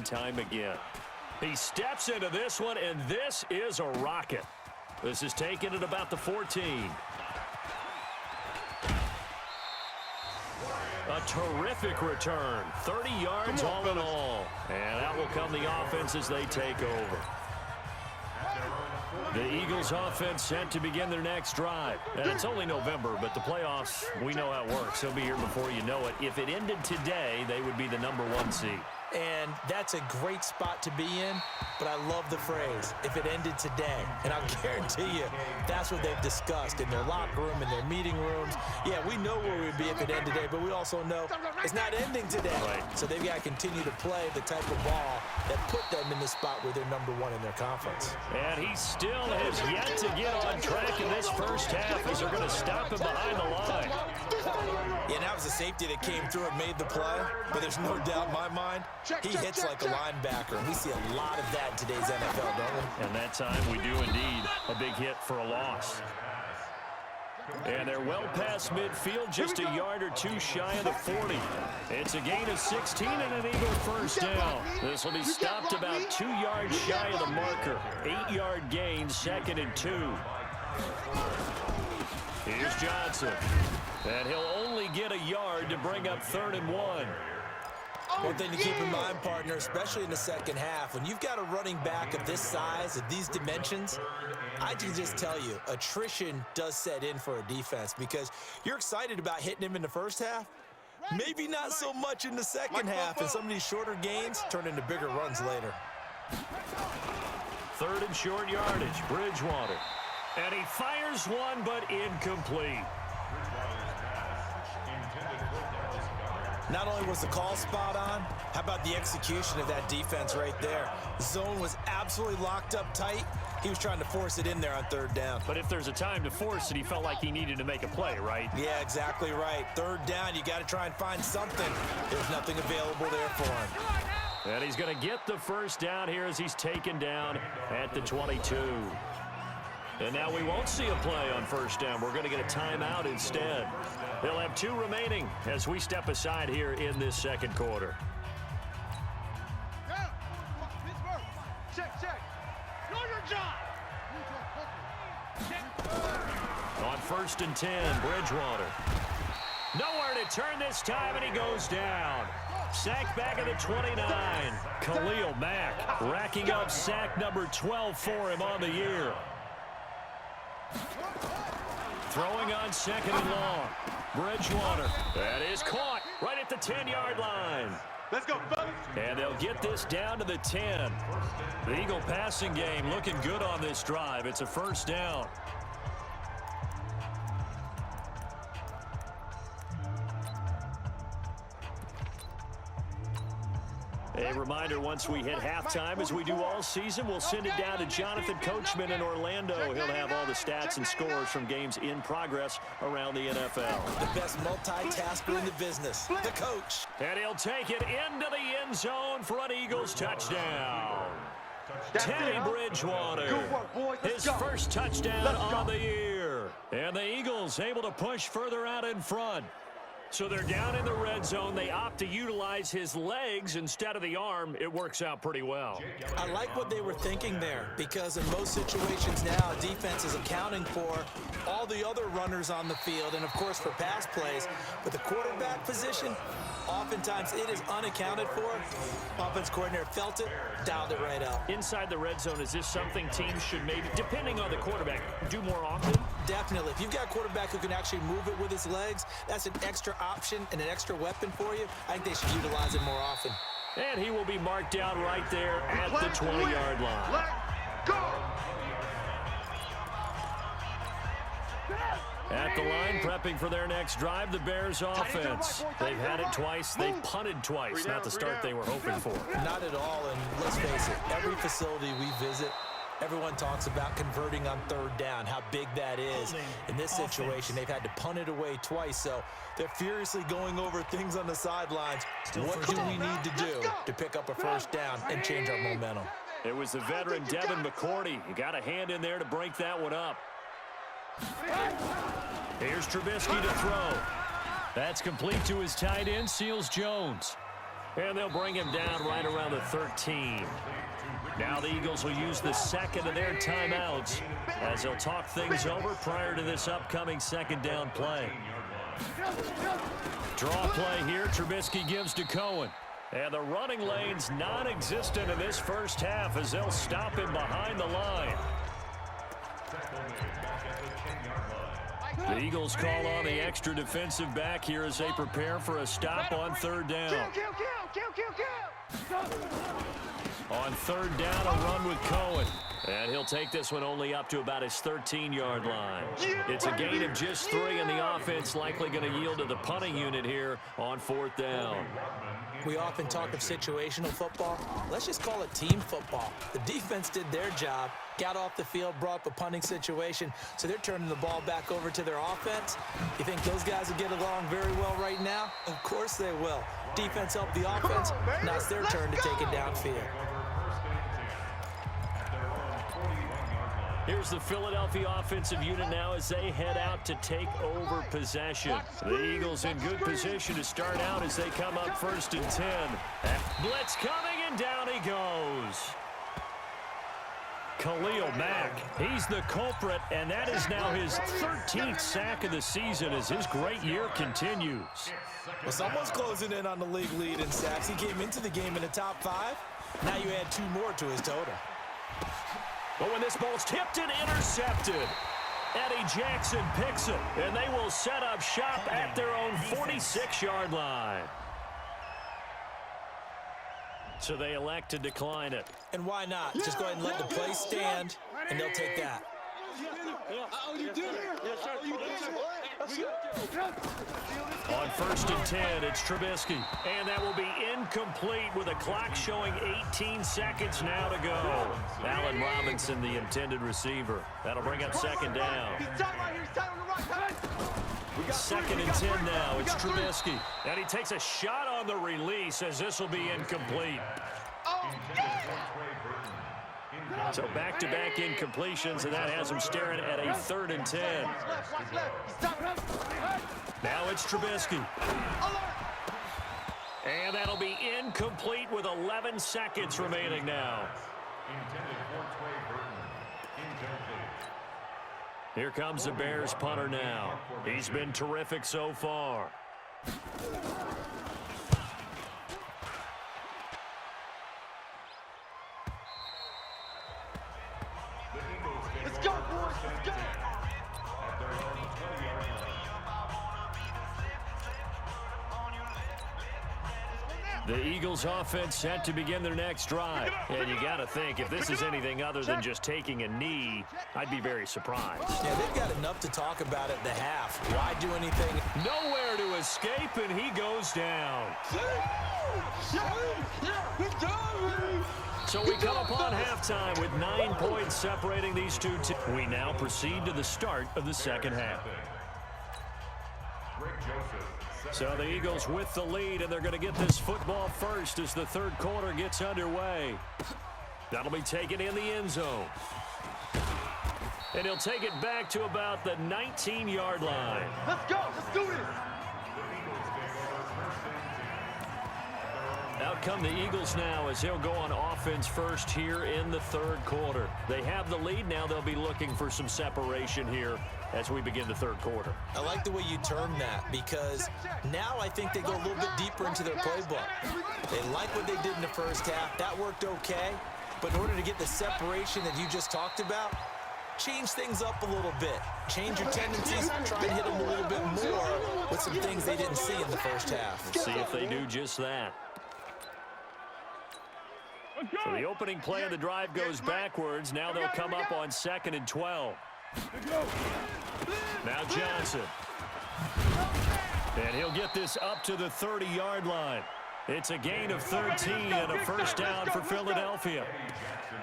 time again. He steps into this one, and this is a rocket. This is taken at about the 14. A terrific return. 30 yards all in all. And out will come the offense as they take over. The Eagles offense set to begin their next drive. And it's only November, but the playoffs, we know how it works. They'll be here before you know it. If it ended today, they would be the #1 seed. And that's a great spot to be in, but I love the phrase, if it ended today. And I'll guarantee you, that's what they've discussed in their locker room, in their meeting rooms. Yeah, we know where we'd be if it ended today, but we also know it's not ending today. Right. So they've got to continue to play the type of ball that put them in the spot where they're #1 in their conference. And he still has yet to get on track in this first half as they're going to stop him behind the line. Yeah, and that was a safety that came through and made the play, but there's no doubt in my mind, he hits like a linebacker, and we see a lot of that in today's NFL, don't we? And that time we do indeed a big hit for a loss. And they're well past midfield, just a yard or two shy of the 40. It's a gain of 16 and an Eagle first down. This will be stopped about 2 yards shy of the marker. 8-yard gain, 2nd and 2. Here's Johnson. And he'll only get a yard to bring up 3rd and 1. One thing to keep in mind, partner, especially in the second half, when you've got a running back of this size, of these dimensions, I can just tell you, attrition does set in for a defense because you're excited about hitting him in the first half. Maybe not so much in the second half, and some of these shorter gains turn into bigger runs later. 3rd and short yardage, Bridgewater. And he fires one, but incomplete. Not only was the call spot on, how about the execution of that defense right there? The zone was absolutely locked up tight. He was trying to force it in there on 3rd down. But if there's a time to force it, he felt like he needed to make a play, right? Yeah, exactly right. 3rd down, you got to try and find something. There's nothing available there for him. And he's going to get the first down here as he's taken down at the 22. And now we won't see a play on first down. We're going to get a timeout instead. They'll have 2 remaining as we step aside here in this second quarter. On 1st and 10, Bridgewater. Nowhere to turn this time, and he goes down. Sack back at the 29. Khalil Mack racking up sack number 12 for him on the year. Throwing on 2nd and long. Bridgewater. That is caught right at the 10-yard line. Let's go, fellas. And they'll get this down to the 10. The Eagle passing game looking good on this drive. It's a first down. A reminder, once we hit halftime, as we do all season, we'll send it down to Jonathan Coachman in Orlando. He'll have all the stats and scores from games in progress around the NFL. The best multitasker in the business, the coach. And he'll take it into the end zone for an Eagles touchdown. Teddy Bridgewater, his first touchdown on the year. And the Eagles able to push further out in front. So they're down in the red zone. They opt to utilize his legs instead of the arm. It works out pretty well. I like what they were thinking there because in most situations now, defense is accounting for all the other runners on the field and, of course, for pass plays. But the quarterback position, oftentimes it is unaccounted for. Offense coordinator felt it, dialed it right up. Inside the red zone, is this something teams should maybe, depending on the quarterback, do more often? Definitely. If you've got a quarterback who can actually move it with his legs, that's an extra option and an extra weapon for you. I think they should utilize it more often. And he will be marked down right there at the 20-yard line. Let's go! At the line, prepping for their next drive, the Bears offense. They've had it twice. They've punted twice. Not the start they were hoping for. Not at all, and let's face it, every facility we visit, everyone talks about converting on 3rd down, how big that is. In this situation, they've had to punt it away twice, so they're furiously going over things on the sidelines. What do we need to do to pick up a first down and change our momentum? It was the veteran Devin McCourty. He got a hand in there to break that one up. Here's Trubisky to throw. That's complete to his tight end, Seals Jones. And they'll bring him down right around the 13. Now the Eagles will use the second of their timeouts as they'll talk things over prior to this upcoming second down play. Draw play here. Trubisky gives to Cohen. And the running lane's non-existent in this first half as they'll stop him behind the line. The Eagles call on the extra defensive back here as they prepare for a stop on third down. On third down, a run with Cohen. And he'll take this one only up to about his 13-yard line. It's a gain of just 3, and the offense likely going to yield to the punting unit here on fourth down. We often talk of situational football. Let's just call it team football. The defense did their job, got off the field, brought up a punting situation, so they're turning the ball back over to their offense. You think those guys will get along very well right now? Of course they will. Defense helped the offense. Now it's their turn to take it downfield. Here's the Philadelphia offensive unit now as they head out to take over possession. The Eagles in good position to start out as they come up 1st and 10. Blitz coming, and down he goes. Khalil Mack, he's the culprit, and that is now his 13th sack of the season as his great year continues. Well, someone's closing in on the league lead in sacks. He came into the game in the top 5. Now you add 2 more to his total. But when this ball's tipped and intercepted, Eddie Jackson picks it, and they will set up shop at their own 46-yard line. So they elect to decline it. And why not? Just go ahead and let the play stand, and they'll take that. On 1st and 10, it's Trubisky. And that will be incomplete with a clock showing 18 seconds now to go. Allen Robinson, the intended receiver. That'll bring up second down. 2nd and 10 now. It's Trubisky. And he takes a shot on the release as this will be incomplete. So back-to-back incompletions, and that has him staring at a 3rd and 10. Now it's Trubisky. And that'll be incomplete with 11 seconds remaining now. Here comes the Bears punter now. He's been terrific so far. Let's go, boys. Let's go. The Eagles offense set to begin their next drive. And you got to think, if this is anything other than just taking a knee, I'd be very surprised. Yeah, they've got enough to talk about at the half. Why do anything? Nowhere to escape, and he goes down. So we come upon halftime with 9 points separating these two teams. We now proceed to the start of the second half. So the Eagles with the lead, and they're going to get this football first as the third quarter gets underway. That'll be taken in the end zone. And he'll take it back to about the 19-yard line. Let's go. Let's do this. Out come the Eagles now as they'll go on offense first here in the third quarter. They have the lead now. They'll be looking for some separation here as we begin the third quarter. I like the way you term that because now I think they go a little bit deeper into their playbook. They like what they did in the first half. That worked okay. But in order to get the separation that you just talked about, change things up a little bit. Change your tendencies. Try and hit them a little bit more with some things they didn't see in the first half. Let's see if they do just that. So the opening play of the drive goes backwards. Now they'll come up on 2nd and 12. Now Johnson. And he'll get this up to the 30-yard line. It's a gain of 13 and a first down for Philadelphia.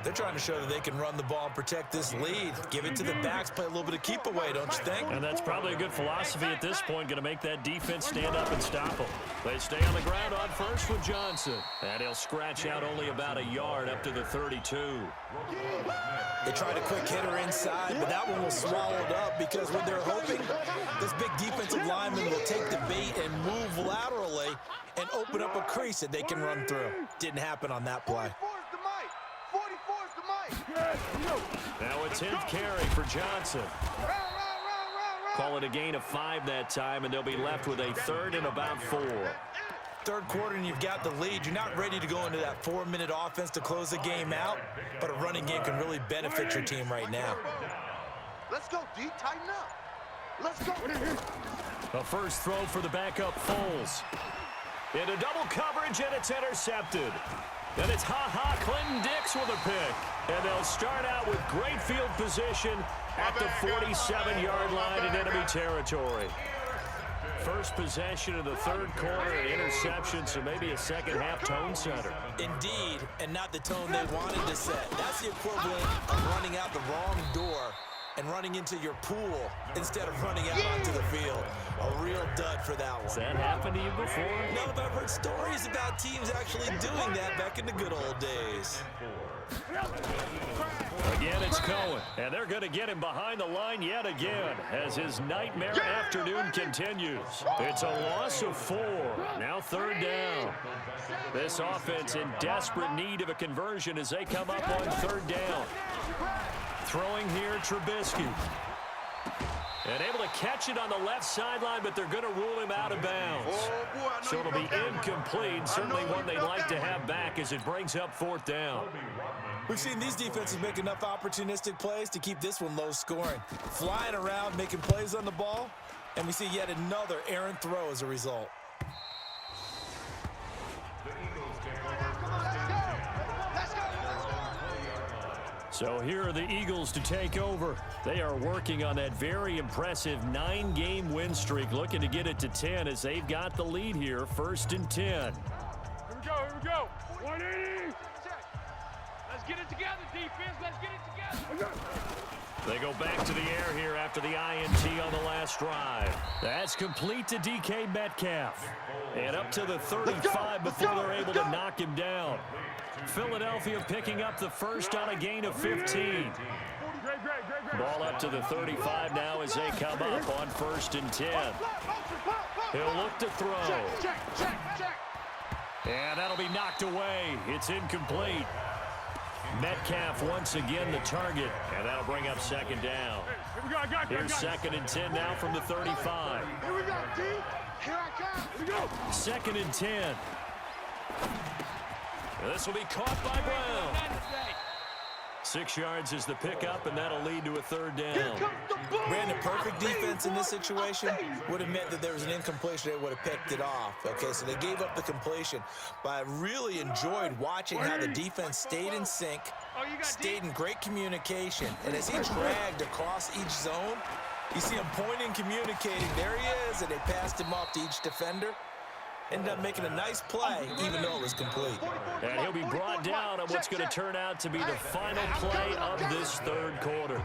They're trying to show that they can run the ball and protect this lead. Give it to the backs, play a little bit of keep away, don't you think? And that's probably a good philosophy at this point, going to make that defense stand up and stop them. They stay on the ground on first with Johnson. And he'll scratch out only about a yard up to the 32. They tried a quick hitter inside, but that one was swallowed up because what they're hoping, this big defensive lineman will take the bait and move laterally and open up a crease that they can run through. Didn't happen on that play. 44 is the mic. Now a 10th carry for Johnson. Call it a gain of 5 that time, and they'll be left with a 3rd and about 4. Third quarter and you've got the lead. You're not ready to go into that 4-minute offense to close the game out, but a running game can really benefit your team right now. Let's go, D. Tighten up. Let's go. A first throw for the backup Foles. Into double coverage, and it's intercepted. And it's Clinton Dix with a pick. And they'll start out with great field position at the 47-yard line in enemy territory. First possession of the third quarter, an interception, so maybe a second-half tone setter. Indeed, and not the tone they wanted to set. That's the equivalent of running out the wrong door and running into your pool instead of running out onto the field. A real dud for that one. Has that happened to you before? No, but I've heard stories about teams actually doing that back in the good old days. Again, it's Cohen, and they're going to get him behind the line yet again as his nightmare afternoon continues. It's a loss of 4. Now 3rd down. This offense in desperate need of a conversion as they come up on 3rd down. Throwing here, Trubisky. And able to catch it on the left sideline, but they're going to rule him out of bounds. So it'll be incomplete. Certainly one they'd like to have back as it brings up 4th down. We've seen these defenses make enough opportunistic plays to keep this one low scoring. Flying around, making plays on the ball, and we see yet another errant throw as a result. So here are the Eagles to take over. They are working on that very impressive 9-game win streak, looking to get it to 10 as they've got the lead here, 1st and 10. Here we go. 180. Let's get it together, defense. Let's get it together. They go back to the air here after the INT on the last drive. That's complete to DK Metcalf. And up to the 35 before they're able to knock him down. Philadelphia picking up the first on a gain of 15. Ball up to the 35 now as they come up on 1st and 10. He'll look to throw. And that'll be knocked away. It's incomplete. Metcalf once again the target, and that'll bring up 2nd down. Here's 2nd and 10 now from the 35. Here we go, D. Here I come. Here we go. 2nd and 10. This will be caught by Brown. 6 yards is the pickup, and that'll lead to a 3rd down. Brandon, perfect defense in this situation would have meant that there was an incompletion. They would have picked it off. Okay, so they gave up the completion. But I really enjoyed watching how the defense stayed in sync, stayed in great communication. And as he dragged across each zone, you see him pointing, communicating. There he is, and they passed him off to each defender. Ended up making a nice play, even though it was complete. And he'll be brought down on what's going to turn out to be the final play of this 3rd quarter.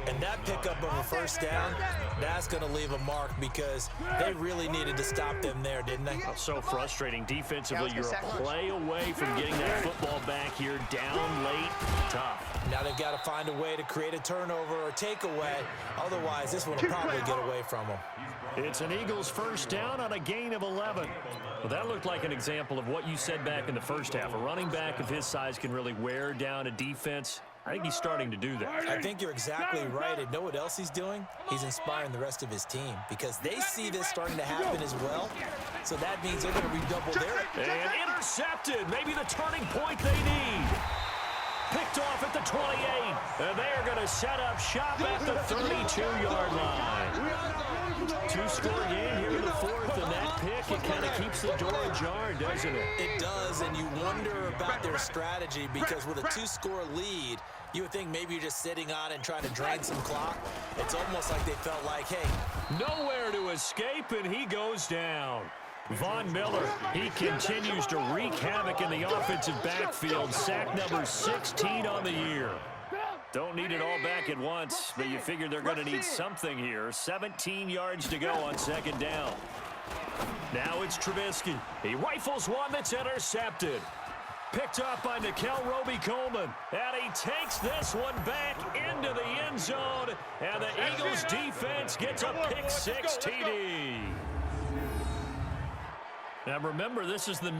And that pickup of a 1st down, that's going to leave a mark because they really needed to stop them there, didn't they? So frustrating defensively. You're a play away from getting that football back here, down late, tough. Now they've got to find a way to create a turnover or takeaway. Otherwise, this one will probably get away from them. It's an Eagles 1st down on a gain of 11. Well, that looked like an example of what you said back in the 1st half. A running back of his size can really wear down a defense. I think he's starting to do that. I think you're exactly right. And know what else he's doing? He's inspiring the rest of his team because they see this starting to happen as well. So that means they're going to redouble their... And intercepted. Maybe the turning point they need. Picked off at the 28. And they are going to set up shop at the 32-yard line. 2-score game here in the 4th, and that pick, it kind of keeps the door ajar, doesn't it? It does, and you wonder about their strategy because with a 2-score lead, you would think maybe you're just sitting on and trying to drain some clock. It's almost like they felt like, hey. Nowhere to escape, and he goes down. Von Miller, he continues to wreak havoc in the offensive backfield. Sack number 16 on the year. Don't need it all back at once, but you figure they're going to need something here. 17 yards to go on 2nd down. Now it's Trubisky. He rifles one that's intercepted. Picked up by Nickel Roby-Coleman. And he takes this one back into the end zone. And the Eagles defense gets a pick 6 TD. And remember, this is the